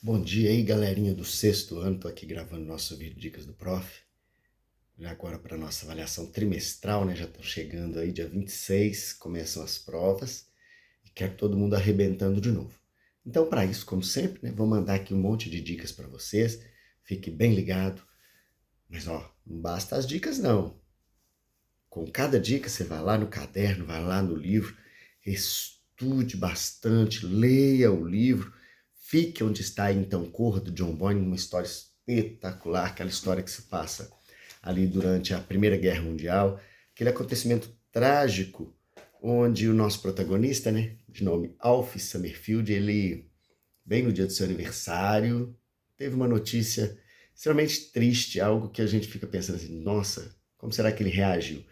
Bom dia aí, galerinha do sexto ano. Tô aqui gravando nosso vídeo Dicas do Prof. Já agora para nossa avaliação trimestral, né? Já estão chegando aí, dia 26, começam as provas e quero todo mundo arrebentando de novo. Então, para isso, como sempre, né? Vou mandar aqui um monte de dicas para vocês. Fique bem ligado. Mas, ó, não basta as dicas, não. Com cada dica, você vai lá no caderno, vai lá no livro, estude bastante, leia o livro. Fique onde está então Corra, do John Boyne, uma história espetacular, aquela história que se passa ali durante a Primeira Guerra Mundial, aquele acontecimento trágico onde o nosso protagonista, né, de nome Alf Summerfield, ele, bem no dia do seu aniversário, teve uma notícia extremamente triste, algo que a gente fica pensando assim, nossa, como será que ele reagiu?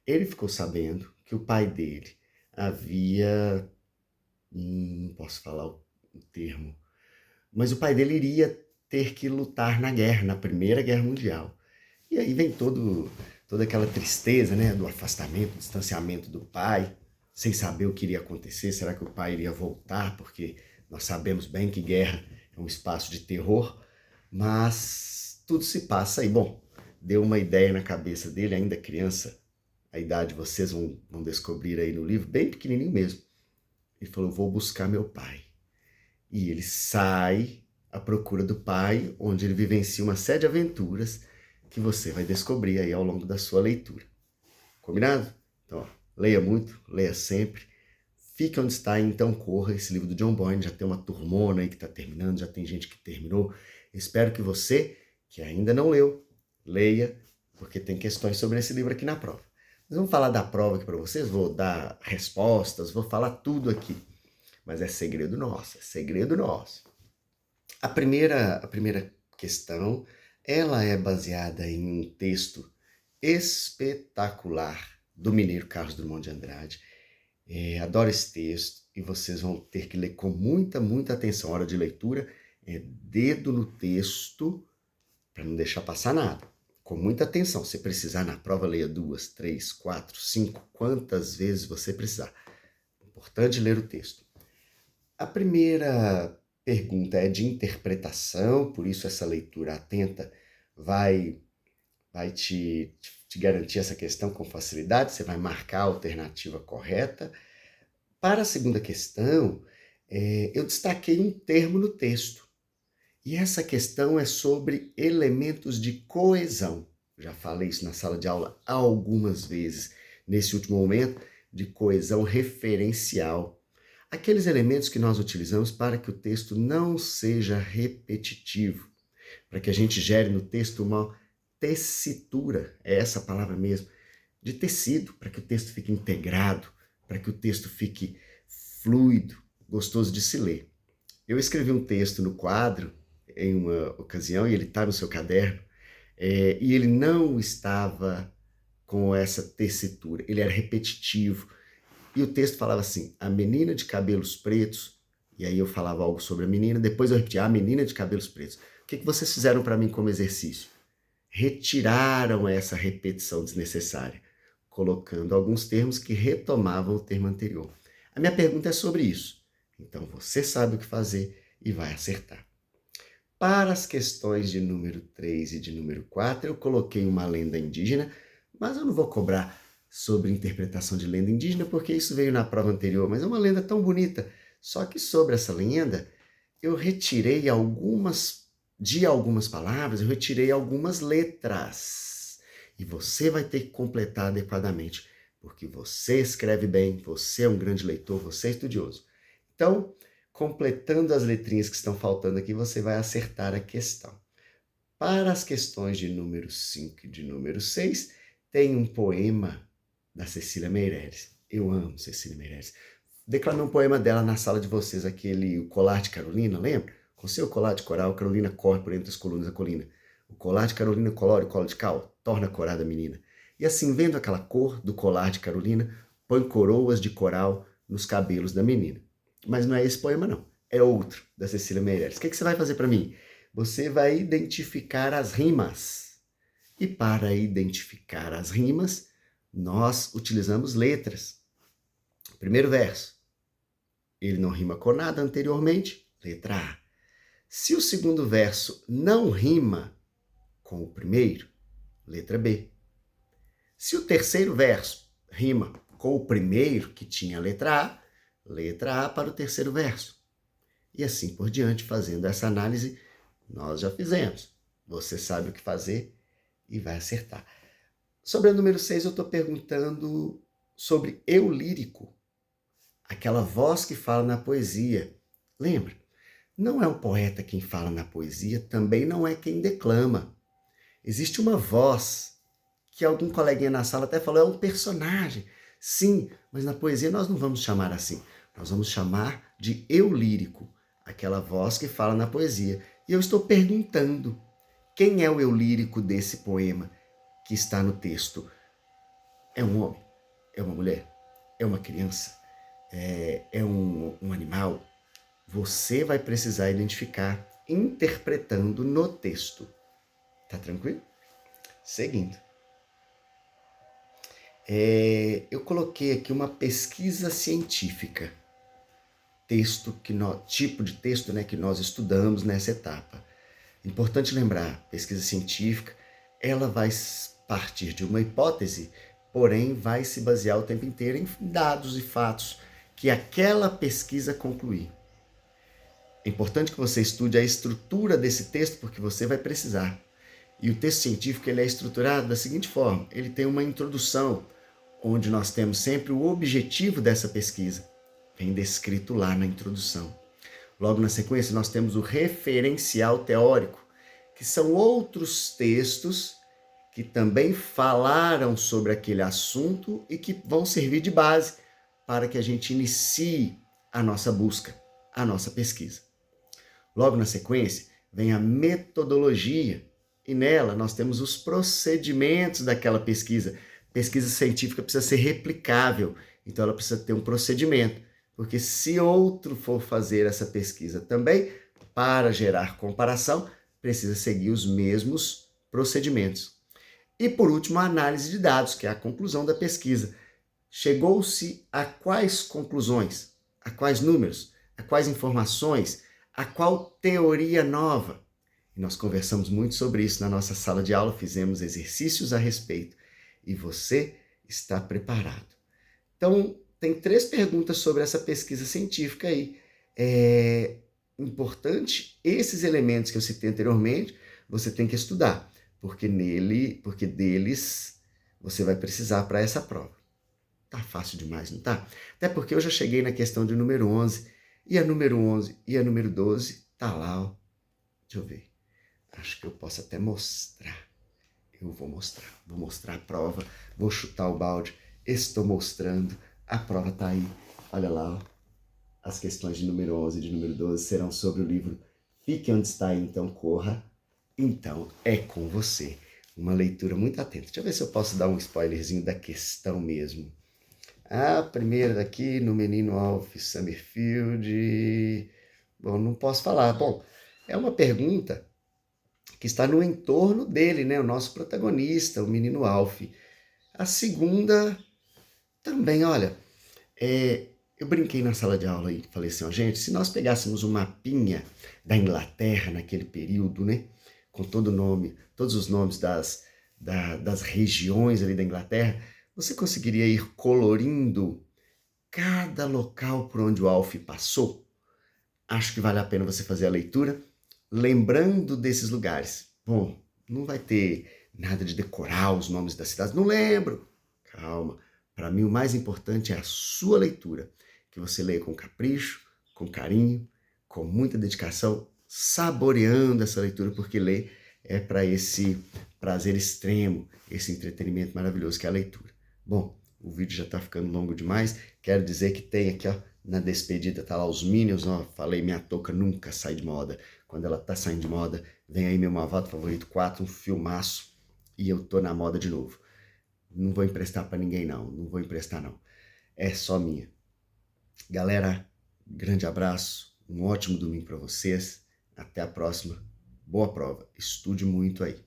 Ele ficou sabendo que o pai dele havia, não posso falar o termo, mas o pai dele iria ter que lutar na guerra, na Primeira Guerra Mundial. E aí vem toda aquela tristeza, né, do afastamento, do distanciamento do pai, sem saber o que iria acontecer. Será que o pai iria voltar? Porque nós sabemos bem que guerra é um espaço de terror, mas tudo se passa aí. Bom, deu uma ideia na cabeça dele, ainda criança, a idade vocês vão descobrir aí no livro, bem pequenininho mesmo. Ele falou, vou buscar meu pai. E ele sai à procura do pai, onde ele vivencia uma série de aventuras que você vai descobrir aí ao longo da sua leitura. Combinado? Então, ó, leia muito, leia sempre. Fique onde está e então corra. Esse livro do John Boyne já tem uma turmona aí que está terminando, já tem gente que terminou. Espero que você, que ainda não leu, leia, porque tem questões sobre esse livro aqui na prova. Nós vamos falar da prova aqui para vocês, vou dar respostas, vou falar tudo aqui. Mas é segredo nosso, é segredo nosso. A primeira questão, ela é baseada em um texto espetacular do mineiro Carlos Drummond de Andrade. Adoro esse texto e vocês vão ter que ler com muita atenção. Hora de leitura dedo no texto para não deixar passar nada. Com muita atenção. Se precisar na prova, leia 2, 3, 4, 5, quantas vezes você precisar. Importante ler o texto. A primeira pergunta é de interpretação, por isso essa leitura atenta vai te garantir essa questão com facilidade, você vai marcar a alternativa correta. Para a segunda questão, eu destaquei um termo no texto, e essa questão é sobre elementos de coesão. Já falei isso na sala de aula algumas vezes, nesse último momento, de coesão referencial. Aqueles elementos que nós utilizamos para que o texto não seja repetitivo, para que a gente gere no texto uma tessitura, é essa a palavra mesmo, de tecido, para que o texto fique integrado, para que o texto fique fluido, gostoso de se ler. Eu escrevi um texto no quadro em uma ocasião, e ele está no seu caderno, e ele não estava com essa tessitura, ele era repetitivo. E o texto falava assim, a menina de cabelos pretos, e aí eu falava algo sobre a menina, depois eu repetia, a menina de cabelos pretos. O que vocês fizeram para mim como exercício? Retiraram essa repetição desnecessária, colocando alguns termos que retomavam o termo anterior. A minha pergunta é sobre isso. Então você sabe o que fazer e vai acertar. Para as questões de número 3 e de número 4, eu coloquei uma lenda indígena, mas eu não vou cobrar sobre interpretação de lenda indígena, porque isso veio na prova anterior, mas é uma lenda tão bonita. Só que sobre essa lenda, eu retirei algumas palavras, eu retirei algumas letras. E você vai ter que completar adequadamente, porque você escreve bem, você é um grande leitor, você é estudioso. Então, completando as letrinhas que estão faltando aqui, você vai acertar a questão. Para as questões de número 5 e de número 6, tem um poema da Cecília Meirelles. Eu amo Cecília Meirelles. Declamei um poema dela na sala de vocês, aquele O Colar de Carolina, lembra? Com seu colar de coral, Carolina corre por entre as colunas da colina. O colar de Carolina colore o colo de cal, torna corada a menina. E assim, vendo aquela cor do colar de Carolina, põe coroas de coral nos cabelos da menina. Mas não é esse poema, não. É outro, da Cecília Meirelles. O que você vai fazer para mim? Você vai identificar as rimas. E para identificar as rimas, nós utilizamos letras. Primeiro verso. Ele não rima com nada anteriormente, letra A. Se o segundo verso não rima com o primeiro, letra B. Se o terceiro verso rima com o primeiro, que tinha a letra A para o terceiro verso. E assim por diante, fazendo essa análise, nós já fizemos. Você sabe o que fazer e vai acertar. Sobre o número 6, eu estou perguntando sobre eu lírico, aquela voz que fala na poesia. Lembra? Não é o poeta quem fala na poesia, também não é quem declama. Existe uma voz, que algum coleguinha na sala até falou, é um personagem. Sim, mas na poesia nós não vamos chamar assim. Nós vamos chamar de eu lírico, aquela voz que fala na poesia. E eu estou perguntando, quem é o eu lírico desse poema que está no texto? É um homem? É uma mulher? É uma criança? É um animal? Você vai precisar identificar interpretando no texto. Tá tranquilo? Seguindo. Eu coloquei aqui uma pesquisa científica. Tipo de texto, né, que nós estudamos nessa etapa. Importante lembrar, pesquisa científica, ela vai partir de uma hipótese, porém vai se basear o tempo inteiro em dados e fatos que aquela pesquisa concluir. É importante que você estude a estrutura desse texto, porque você vai precisar. E o texto científico ele é estruturado da seguinte forma, ele tem uma introdução, onde nós temos sempre o objetivo dessa pesquisa, vem descrito lá na introdução. Logo na sequência nós temos o referencial teórico, que são outros textos que também falaram sobre aquele assunto e que vão servir de base para que a gente inicie a nossa busca, a nossa pesquisa. Logo na sequência vem a metodologia, e nela nós temos os procedimentos daquela pesquisa. Pesquisa científica precisa ser replicável, então ela precisa ter um procedimento, porque se outro for fazer essa pesquisa também, para gerar comparação, precisa seguir os mesmos procedimentos. E por último, a análise de dados, que é a conclusão da pesquisa. Chegou-se a quais conclusões, a quais números, a quais informações, a qual teoria nova? E nós conversamos muito sobre isso na nossa sala de aula, fizemos exercícios a respeito. E você está preparado. Então, tem 3 perguntas sobre essa pesquisa científica aí. É importante, esses elementos que eu citei anteriormente, você tem que estudar, porque deles você vai precisar para essa prova. Tá fácil demais, não tá? Até porque eu já cheguei na questão de número 11, e a número 11 e a número 12 tá lá, ó. Deixa eu ver. Acho que eu posso até mostrar. Eu vou mostrar a prova, vou chutar o balde, estou mostrando, a prova tá aí. Olha lá, ó. As questões de número 11 e de número 12 serão sobre o livro Fique Onde Está, Então Corra. Então, é com você. Uma leitura muito atenta. Deixa eu ver se eu posso dar um spoilerzinho da questão mesmo. A primeira daqui, no Menino Alf Summerfield. Bom, não posso falar. Bom, é uma pergunta que está no entorno dele, né? O nosso protagonista, o Menino Alf. A segunda, também, olha, eu brinquei na sala de aula e falei assim, ó, gente, se nós pegássemos um mapinha da Inglaterra naquele período, né? Com todos os nomes das regiões ali da Inglaterra, você conseguiria ir colorindo cada local por onde o Alf passou? Acho que vale a pena você fazer a leitura, lembrando desses lugares. Bom, não vai ter nada de decorar os nomes das cidades, não lembro. Calma, para mim o mais importante é a sua leitura, que você leia com capricho, com carinho, com muita dedicação, saboreando essa leitura, porque ler é para esse prazer extremo, esse entretenimento maravilhoso que é a leitura. Bom, o vídeo já está ficando longo demais, quero dizer que tem aqui, ó, na despedida, tá lá os Minions, ó, falei, minha touca nunca sai de moda. Quando ela tá saindo de moda, vem aí meu Malvado Favorito 4, um filmaço, e eu tô na moda de novo. Não vou emprestar para ninguém não vou emprestar não. É só minha. Galera, grande abraço, um ótimo domingo para vocês, até a próxima, boa prova, estude muito aí.